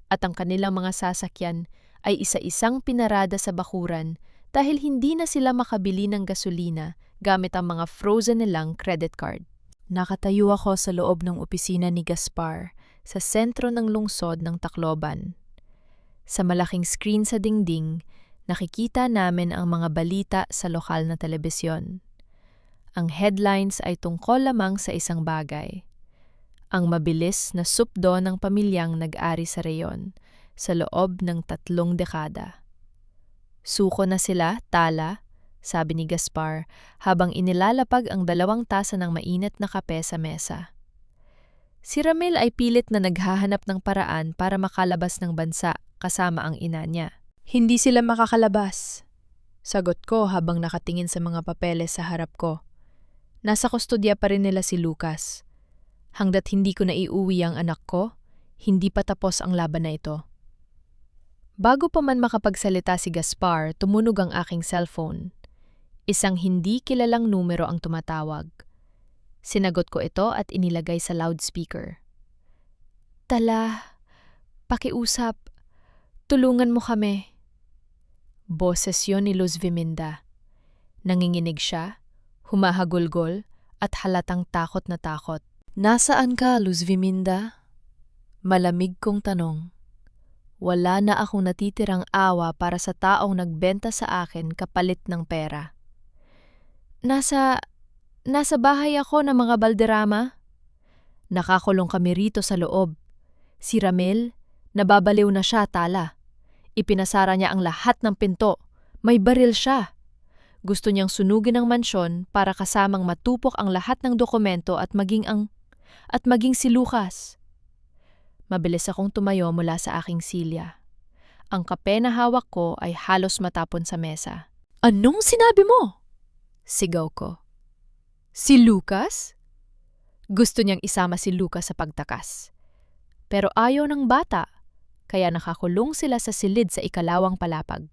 at ang kanilang mga sasakyan ay isa-isang pinarada sa bakuran dahil hindi na sila makabili ng gasolina gamit ang mga frozen nilang credit card. Nakatayo ako sa loob ng opisina ni Gaspar sa sentro ng lungsod ng Tacloban. Sa malaking screen sa dingding, nakikita namin ang mga balita sa lokal na telebisyon. Ang headlines ay tungkol lamang sa isang bagay. Ang mabilis na supdo ng pamilyang nag-ari sa reyon sa loob ng 3 dekada. Suko na sila, Tala, sabi ni Gaspar habang inilalapag ang 2 tasa ng mainit na kape sa mesa. Si Ramil ay pilit na naghahanap ng paraan para makalabas ng bansa kasama ang ina niya. Hindi sila makakalabas, sagot ko habang nakatingin sa mga papeles sa harap ko. Nasa kustodya pa rin nila si Lucas. Hanggat hindi ko naiuwi ang anak ko, hindi pa tapos ang laban na ito. Bago pa man makapagsalita si Gaspar, tumunog ang aking cellphone. Isang hindi kilalang numero ang tumatawag. Sinagot ko ito at inilagay sa loudspeaker. Tala, pakiusap, tulungan mo kami. Boses yon ni Luz Viminda. Nanginginig siya, humahagulgol at halatang takot na takot. Nasaan ka, Luz Viminda? Malamig kong tanong. Wala na akong natitirang awa para sa taong nagbenta sa akin kapalit ng pera. Nasa, nasa bahay ako ng mga Balderrama. Nakakulong kami rito sa loob. Si Ramil, nababaliw na siya, Tala. Ipinasara niya ang lahat ng pinto. May baril siya. Gusto niyang sunugin ang mansyon para kasamang matupok ang lahat ng dokumento at maging si Lucas. Mabilis akong tumayo mula sa aking silya. Ang kape na hawak ko ay halos matapon sa mesa. Anong sinabi mo? Sigaw ko. Si Lucas? Gusto niyang isama si Lucas sa pagtakas. Pero ayaw ng bata, kaya nakakulong sila sa silid sa ikalawang palapag.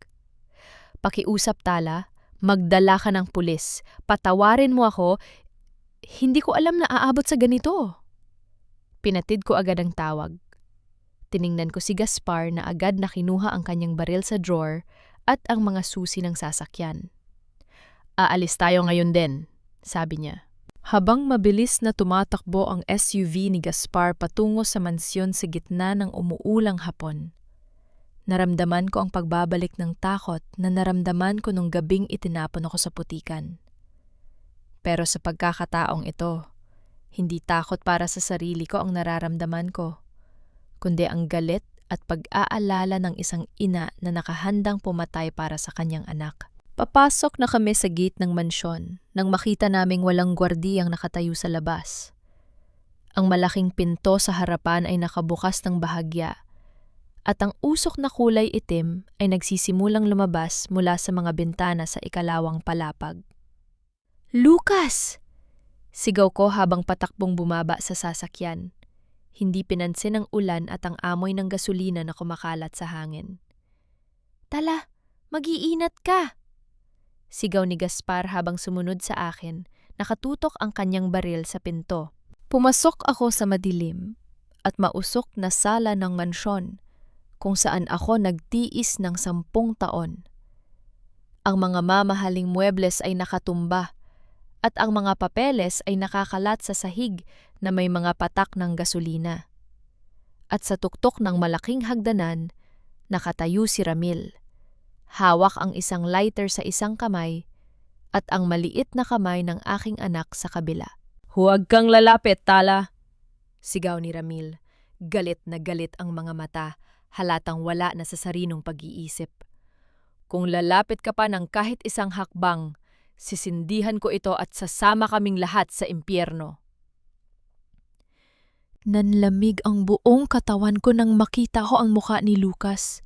Pakiusap, Tala, magdala ka ng pulis. Patawarin mo ako, hindi ko alam na aabot sa ganito. Pinatid ko agad ang tawag. Tiningnan ko si Gaspar na agad na kinuha ang kanyang baril sa drawer at ang mga susi ng sasakyan. Aalis tayo ngayon din, sabi niya. Habang mabilis na tumatakbo ang SUV ni Gaspar patungo sa mansyon sa gitna ng umuulang hapon, naramdaman ko ang pagbabalik ng takot na naramdaman ko nung gabing itinapon ako sa putikan. Pero sa pagkakataong ito, hindi takot para sa sarili ko ang nararamdaman ko, kundi ang galit at pag-aalala ng isang ina na nakahandang pumatay para sa kanyang anak. Papasok na kami sa gate ng mansyon nang makita naming walang gwardiyang nakatayo sa labas. Ang malaking pinto sa harapan ay nakabukas ng bahagya at ang usok na kulay itim ay nagsisimulang lumabas mula sa mga bintana sa ikalawang palapag. Lucas! Sigaw ko habang patakbong bumaba sa sasakyan. Hindi pinansin ang ulan at ang amoy ng gasolina na kumakalat sa hangin. Tala, mag-iinat ka! Sigaw ni Gaspar habang sumunod sa akin, nakatutok ang kanyang baril sa pinto. Pumasok ako sa madilim at mausok na sala ng mansyon kung saan ako nagtiis ng 10 taon. Ang mga mamahaling muebles ay nakatumba at ang mga papeles ay nakakalat sa sahig na may mga patak ng gasolina. At sa tuktok ng malaking hagdanan, nakatayo si Ramil. Hawak ang isang lighter sa isang kamay at ang maliit na kamay ng aking anak sa kabila. Huwag kang lalapit, Tala! Sigaw ni Ramil. Galit na galit ang mga mata, halatang wala na sa sarinong pag-iisip. Kung lalapit ka pa ng kahit isang hakbang, sisindihan ko ito at sasama kaming lahat sa impyerno. Nanlamig ang buong katawan ko nang makita ko ang mukha ni Lucas.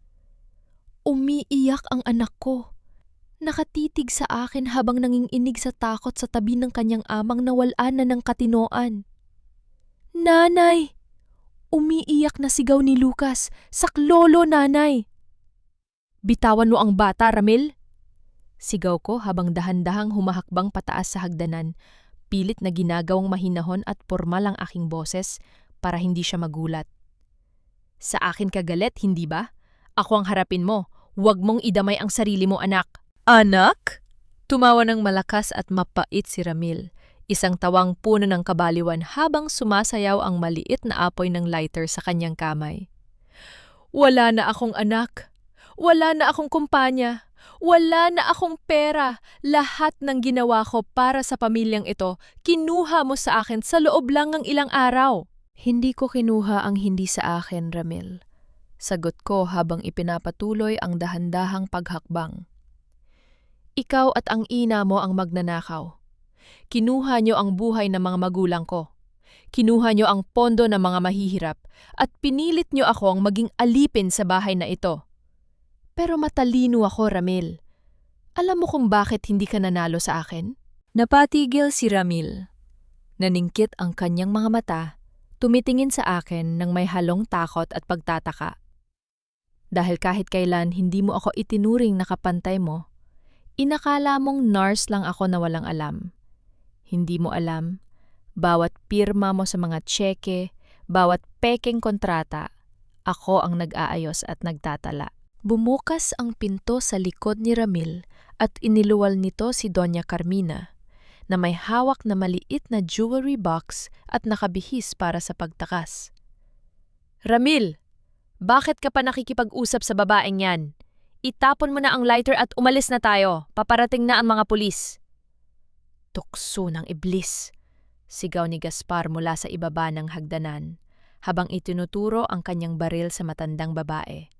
Umiiyak ang anak ko. Nakatitig sa akin habang nanginginig sa takot sa tabi ng kanyang amang nawalan na ng katinoan. Nanay! Umiiyak na sigaw ni Lucas. Saklolo, nanay! Bitawan mo ang bata, Ramil! Sigaw ko habang dahan-dahang humahakbang pataas sa hagdanan, pilit na ginagawang mahinahon at pormal ang aking boses para hindi siya magulat. Sa akin ka galit, hindi ba? Ako ang harapin mo. Huwag mong idamay ang sarili mo, anak. Anak? Tumawa ng malakas at mapait si Ramil, isang tawang puno ng kabaliwan habang sumasayaw ang maliit na apoy ng lighter sa kanyang kamay. Wala na akong anak. Wala na akong kumpanya. Wala na akong pera. Lahat ng ginawa ko para sa pamilyang ito, kinuha mo sa akin sa loob lang ng ilang araw. Hindi ko kinuha ang hindi sa akin, Ramil. Sagot ko habang ipinapatuloy ang dahan-dahang paghakbang. Ikaw at ang ina mo ang magnanakaw. Kinuha niyo ang buhay ng mga magulang ko. Kinuha niyo ang pondo ng mga mahihirap at pinilit niyo akong maging alipin sa bahay na ito. Pero matalino ako, Ramil. Alam mo kung bakit hindi ka nanalo sa akin? Napatigil si Ramil. Naningkit ang kanyang mga mata, tumitingin sa akin ng may halong takot at pagtataka. Dahil kahit kailan hindi mo ako itinuring na kapantay mo, inakala mong nurse lang ako na walang alam. Hindi mo alam, bawat pirma mo sa mga tseke, bawat pekeng kontrata, ako ang nag-aayos at nagtatala. Bumukas ang pinto sa likod ni Ramil at iniluwal nito si Doña Carmina, na may hawak na maliit na jewelry box at nakabihis para sa pagtakas. Ramil! Bakit ka pa nakikipag-usap sa babaeng yan? Itapon mo na ang lighter at umalis na tayo. Paparating na ang mga pulis. Tukso ng iblis! Sigaw ni Gaspar mula sa ibaba ng hagdanan, habang itinuturo ang kanyang baril sa matandang babae.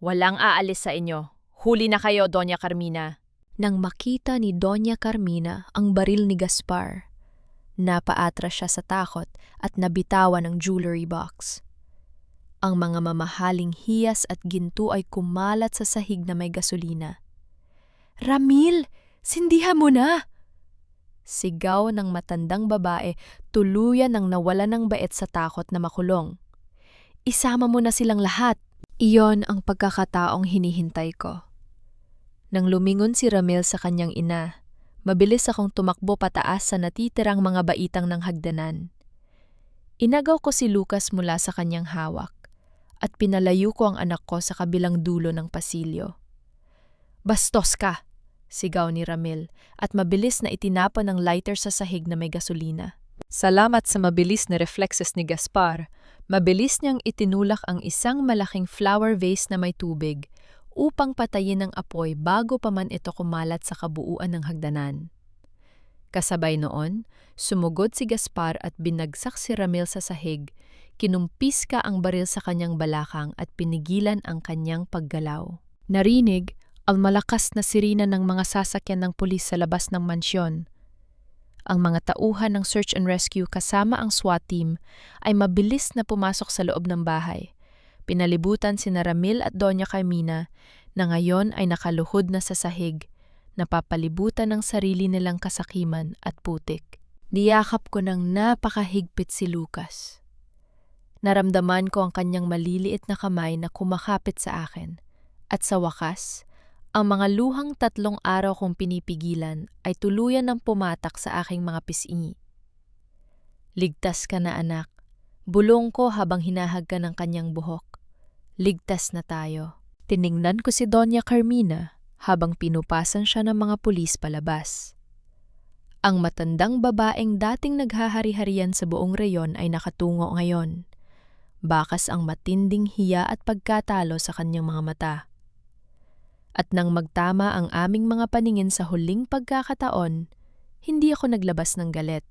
Walang aalis sa inyo. Huli na kayo, Doña Carmina. Nang makita ni Doña Carmina ang baril ni Gaspar, napaatras siya sa takot at nabitawan ang jewelry box. Ang mga mamahaling hiyas at ginto ay kumalat sa sahig na may gasolina. Ramil! Sindihan mo na! Sigaw ng matandang babae, tuluyan ng nawala ng bait sa takot na makulong. Isama mo na silang lahat. Iyon ang pagkakataong hinihintay ko. Nang lumingon si Ramil sa kanyang ina, mabilis akong tumakbo pataas sa natitirang mga baitang ng hagdanan. Inagaw ko si Lucas mula sa kanyang hawak at pinalayo ko ang anak ko sa kabilang dulo ng pasilyo. Bastos ka! Sigaw ni Ramil at mabilis na itinapon ang lighter sa sahig na may gasolina. Salamat sa mabilis na reflexes ni Gaspar, mabilis niyang itinulak ang isang malaking flower vase na may tubig upang patayin ang apoy bago pa man ito kumalat sa kabuuan ng hagdanan. Kasabay noon, sumugod si Gaspar at binagsak si Ramil sa sahig, kinumpiska ang baril sa kanyang balakang at pinigilan ang kanyang paggalaw. Narinig ang malakas na sirena ng mga sasakyan ng pulis sa labas ng mansyon. Ang mga tauhan ng search and rescue kasama ang SWAT team ay mabilis na pumasok sa loob ng bahay. Pinalibutan sina Ramil at Doña Carmina na ngayon ay nakaluhod na sa sahig, napapalibutan ng sarili nilang kasakiman at putik. Niyakap ko ng napakahigpit si Lucas. Naramdaman ko ang kanyang maliliit na kamay na kumakapit sa akin at sa wakas, ang mga luhang 3 araw kong pinipigilan ay tuluyan ng pumatak sa aking mga pisngi. Ligtas ka na anak, bulong ko habang hinahag ka ng kanyang buhok. Ligtas na tayo. Tiningnan ko si Doña Carmina habang pinupasan siya ng mga pulis palabas. Ang matandang babaeng dating naghahari-harian sa buong reyon ay nakatungo ngayon. Bakas ang matinding hiya at pagkatalo sa kanyang mga mata. At nang magtama ang aming mga paningin sa huling pagkakataon, hindi ako naglabas ng galit.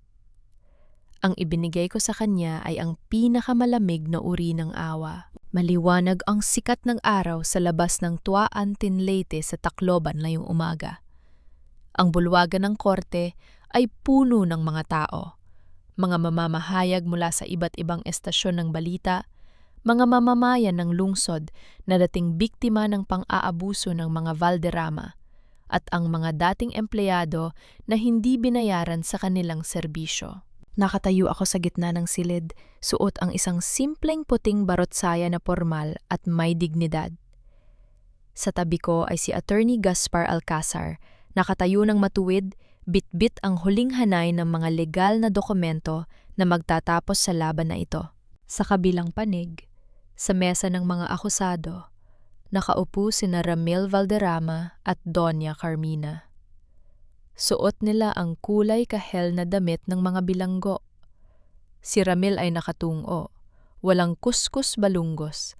Ang ibinigay ko sa kanya ay ang pinakamalamig na uri ng awa. Maliwanag ang sikat ng araw sa labas ng Tuaan Tinleyte sa Tacloban ngayong umaga. Ang bulwagan ng korte ay puno ng mga tao. Mga mamamahayag mula sa iba't ibang estasyon ng balita, mga mamamayan ng lungsod na dating biktima ng pang-aabuso ng mga Valderrama, at ang mga dating empleyado na hindi binayaran sa kanilang serbisyo. Nakatayo ako sa gitna ng silid, suot ang isang simpleng puting barotsaya na pormal at may dignidad. Sa tabi ko ay si Attorney Gaspar Alcazar, nakatayo ng matuwid, bitbit ang huling hanay ng mga legal na dokumento na magtatapos sa laban na ito. Sa kabilang panig, sa mesa ng mga akusado, nakaupo sina Ramil Valderrama at Doña Carmina. Suot nila ang kulay kahel na damit ng mga bilanggo. Si Ramil ay nakatungo, walang kuskus balunggos,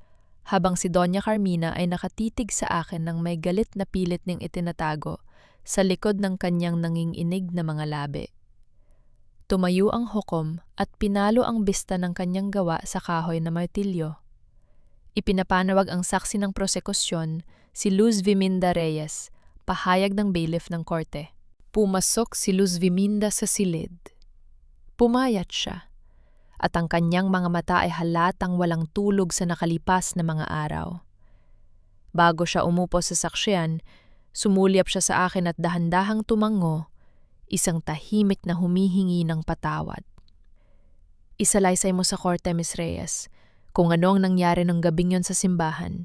habang si Doña Carmina ay nakatitig sa akin ng may galit na pilit niyang itinatago sa likod ng kanyang nanginginig na mga labi. Tumayo ang hukom at pinalo ang bista ng kanyang gawa sa kahoy na martilyo. Ipinapanawag ang saksi ng prosekusyon, si Luz Viminda Reyes, pahayag ng bailiff ng korte. Pumasok si Luz Viminda sa silid. Pumayat siya, at ang kanyang mga mata ay halatang walang tulog sa nakalipas na mga araw. Bago siya umupo sa saksyan, sumulyap siya sa akin at dahan-dahang tumango, isang tahimik na humihingi ng patawad. Isalaysay mo sa korte, Miss Reyes, kung ano ang nangyari ng gabing yon sa simbahan.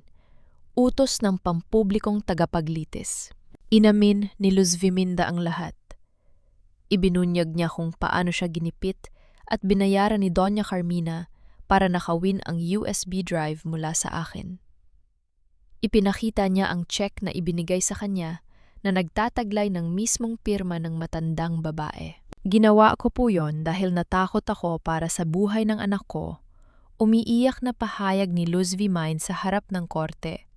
Utos ng pampublikong tagapaglitis. Inamin ni Luz Viminda ang lahat. Ibinunyag niya kung paano siya ginipit at binayaran ni Doña Carmina para nakawin ang USB drive mula sa akin. Ipinakita niya ang check na ibinigay sa kanya na nagtataglay ng mismong pirma ng matandang babae. Ginawa ko po yon dahil natakot ako para sa buhay ng anak ko, umiiyak na pahayag ni Luz Viminda sa harap ng korte.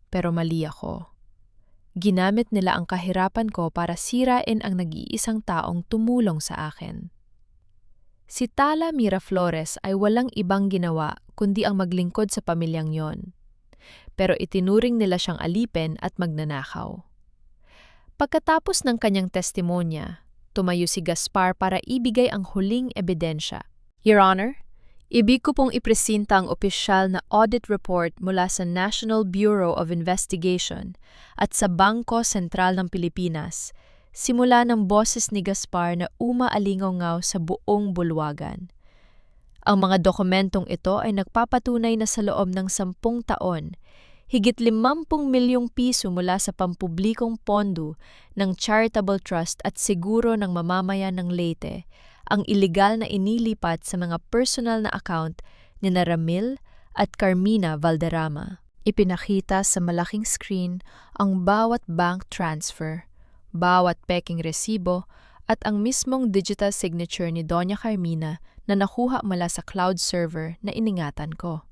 Pero mali ako. Ginamit nila ang kahirapan ko para sirain ang nag-iisang taong tumulong sa akin. Si Tala Miraflores ay walang ibang ginawa kundi ang maglingkod sa pamilyang yon. Pero itinuring nila siyang alipin at magnanakaw. Pagkatapos ng kanyang testimonya, tumayo si Gaspar para ibigay ang huling ebidensya. Your Honor, ibig ko pong ipresenta ang opisyal na audit report mula sa National Bureau of Investigation at sa Bangko Sentral ng Pilipinas, simula ng boses ni Gaspar na umaalingaw sa buong bulwagan. Ang mga dokumentong ito ay nagpapatunay na sa loob ng 10 taon, higit 50 milyong piso mula sa pampublikong pondo ng charitable trust at siguro ng mamamayan ng Leyte ang iligal na inilipat sa mga personal na account ni Ramil at Carmina Valderrama. Ipinakita sa malaking screen ang bawat bank transfer, bawat peking resibo at ang mismong digital signature ni Doña Carmina na nakuha mula sa cloud server na iningatan ko.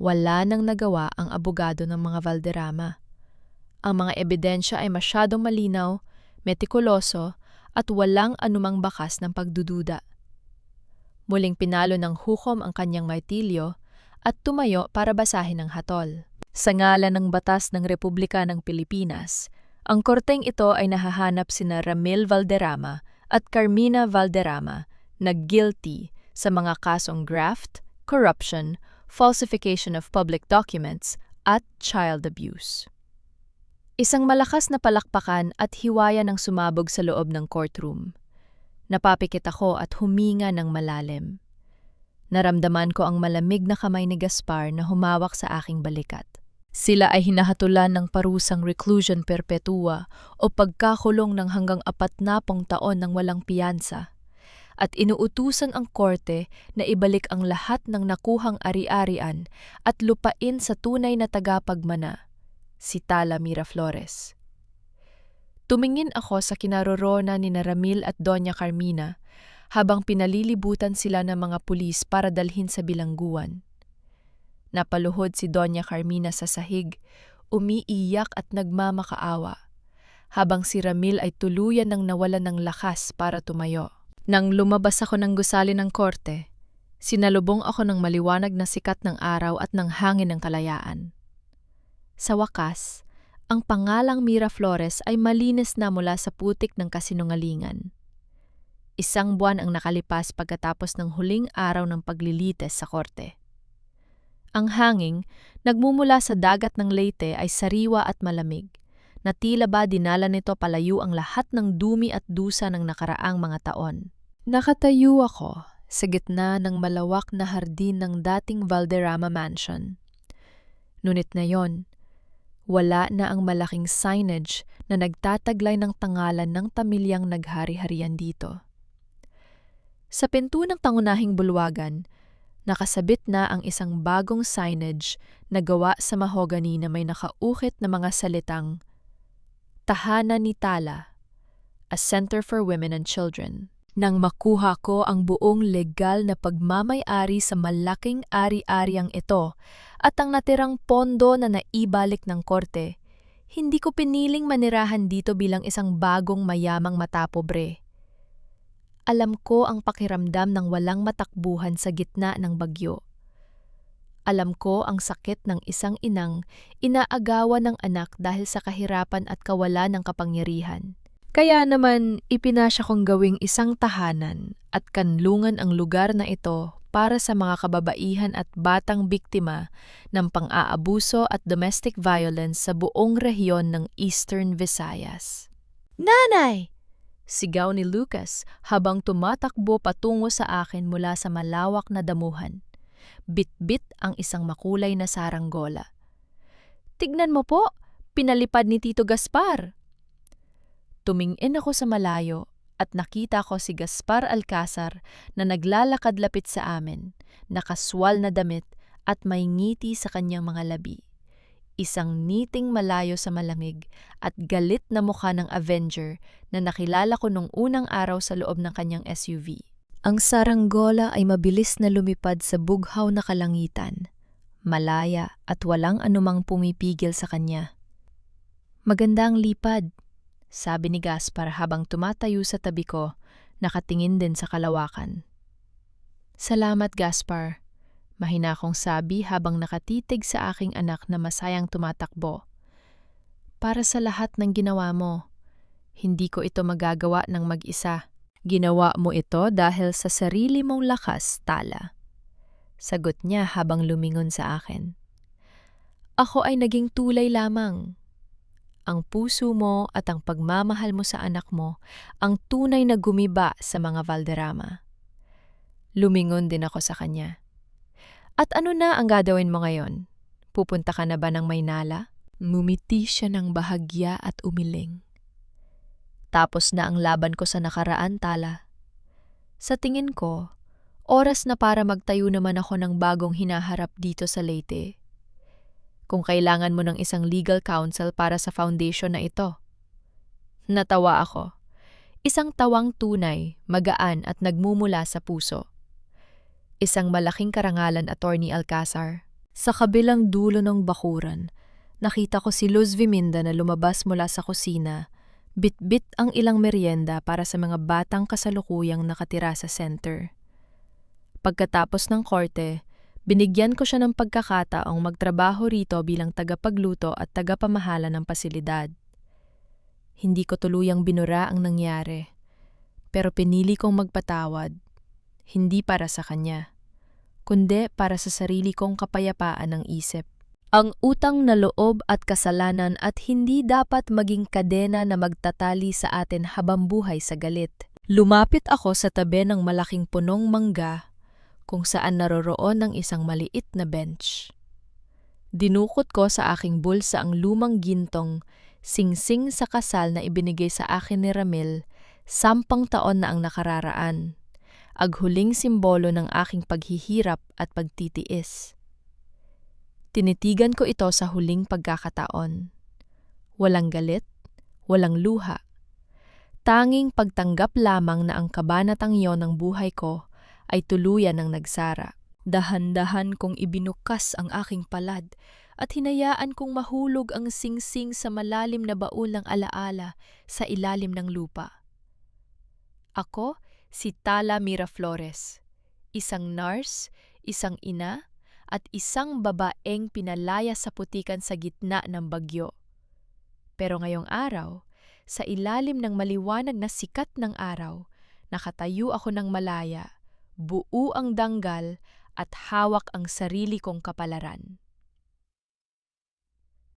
Wala nang nagawa ang abogado ng mga Valderrama. Ang mga ebidensya ay masyadong malinaw, metikuloso, at walang anumang bakas ng pagdududa. Muling pinalo ng hukom ang kanyang martilyo at tumayo para basahin ang hatol. Sa ngalan ng batas ng Republika ng Pilipinas, ang korteng ito ay nahahanap sina Ramil Valderrama at Carmina Valderrama na guilty sa mga kasong graft, corruption, falsification of public documents, at child abuse. Isang malakas na palakpakan at hiwayan ang sumabog sa loob ng courtroom. Napapikit ako at huminga ng malalim. Naramdaman ko ang malamig na kamay ni Gaspar na humawak sa aking balikat. Sila ay hinahatulan ng parusang reclusion perpetua o pagkakulong ng hanggang 40 taon ng walang piyansa. At inuutusan ang korte na ibalik ang lahat ng nakuhang ari-arian at lupain sa tunay na tagapagmana, si Tala Miraflores. Tumingin ako sa kinarorona ni Ramil at Doña Carmina habang pinalilibutan sila ng mga pulis para dalhin sa bilangguan. Napaluhod si Doña Carmina sa sahig, umiiyak at nagmamakaawa, habang si Ramil ay tuluyan ng nawalan ng lakas para tumayo. Nang lumabas ako ng gusali ng korte, sinalubong ako ng maliwanag na sikat ng araw at ng hangin ng kalayaan. Sa wakas, ang pangalang Miraflores ay malinis na mula sa putik ng kasinungalingan. 1 buwan ang nakalipas pagkatapos ng huling araw ng paglilites sa korte. Ang hangin, nagmumula sa dagat ng Leyte ay sariwa at malamig, na tila ba dinala nito palayo ang lahat ng dumi at dusa ng nakaraang mga taon. Nakatayo ako sa gitna ng malawak na hardin ng dating Valderrama Mansion. Ngunit ngayon, wala na ang malaking signage na nagtataglay ng pangalan ng pamilyang naghari-harian dito. Sa pinto ng pangunahing bulwagan, nakasabit na ang isang bagong signage na gawa sa mahogany na may nakaukit na mga salitang Tahanan ni Tala, a Center for Women and Children. Nang makuha ko ang buong legal na pagmamay-ari sa malaking ari-ariang ito at ang natirang pondo na naibalik ng korte, hindi ko piniling manirahan dito bilang isang bagong mayamang matapobre. Alam ko ang pakiramdam ng walang matakbuhan sa gitna ng bagyo. Alam ko ang sakit ng isang inang inaagawan ng anak dahil sa kahirapan at kawalan ng kapangyarihan. Kaya naman ipinasya kong gawing isang tahanan at kanlungan ang lugar na ito para sa mga kababaihan at batang biktima ng pang-aabuso at domestic violence sa buong rehiyon ng Eastern Visayas. Nanay! Sigaw ni Lucas habang tumatakbo patungo sa akin mula sa malawak na damuhan. Bit-bit ang isang makulay na saranggola. Tignan mo po, pinalipad ni Tito Gaspar. Tumingin ako sa malayo at nakita ko si Gaspar Alcazar na naglalakad lapit sa amin, nakaswal na damit at may ngiti sa kanyang mga labi. Isang ngiting malayo sa malamig at galit na mukha ng Avenger na nakilala ko nung unang araw sa loob ng kanyang SUV. Ang saranggola ay mabilis na lumipad sa bughaw na kalangitan, malaya at walang anumang pumipigil sa kanya. Magandang lipad, sabi ni Gaspar habang tumatayo sa tabi ko, nakatingin din sa kalawakan. Salamat, Gaspar, mahina kong sabi habang nakatitig sa aking anak na masayang tumatakbo. Para sa lahat ng ginawa mo, hindi ko ito magagawa ng mag-isa. Ginawa mo ito dahil sa sarili mong lakas, Tala. Sagot niya habang lumingon sa akin. Ako ay naging tulay lamang. Ang puso mo at ang pagmamahal mo sa anak mo ang tunay na gumiba sa mga Valderrama. Lumingon din ako sa kanya. At ano na ang gagawin mo ngayon? Pupunta ka na ba ng Maynala? Ngumiti siya ng bahagya at umiling. Tapos na ang laban ko sa nakaraan, Tala. Sa tingin ko, oras na para magtayo naman ako ng bagong hinaharap dito sa Leyte. Kung kailangan mo ng isang legal counsel para sa foundation na ito. Natawa ako. Isang tawang tunay, magaan at nagmumula sa puso. Isang malaking karangalan, Attorney Alcazar. Sa kabilang dulo ng bakuran, nakita ko si Luz Viminda na lumabas mula sa kusina, bit-bit ang ilang merienda para sa mga batang kasalukuyang nakatira sa center. Pagkatapos ng korte, binigyan ko siya ng pagkakataong magtrabaho rito bilang tagapagluto at tagapamahala ng pasilidad. Hindi ko tuluyang binura ang nangyari, pero pinili kong magpatawad, hindi para sa kanya, kundi para sa sarili kong kapayapaan ng isip. Ang utang na loob at kasalanan at hindi dapat maging kadena na magtatali sa atin habang buhay sa galit. Lumapit ako sa tabi ng malaking punong mangga kung saan naroroon ang isang maliit na bench. Dinukot ko sa aking bulsa ang lumang gintong singsing sa kasal na ibinigay sa akin ni Ramil 10 taon na ang nakararaan, aghuling simbolo ng aking paghihirap at pagtitiis. Tinitigan ko ito sa huling pagkakataon. Walang galit, walang luha. Tanging pagtanggap lamang na ang kabanatang iyon ng buhay ko ay tuluyan ng nagsara. Dahan-dahan kong ibinukas ang aking palad at hinayaan kong mahulog ang singsing sa malalim na baul ng alaala sa ilalim ng lupa. Ako, si Tala Miraflores, isang nurse, isang ina, at isang babaeng pinalaya sa putikan sa gitna ng bagyo. Pero ngayong araw, sa ilalim ng maliwanag na sikat ng araw, nakatayo ako ng malaya, buo ang danggal at hawak ang sarili kong kapalaran.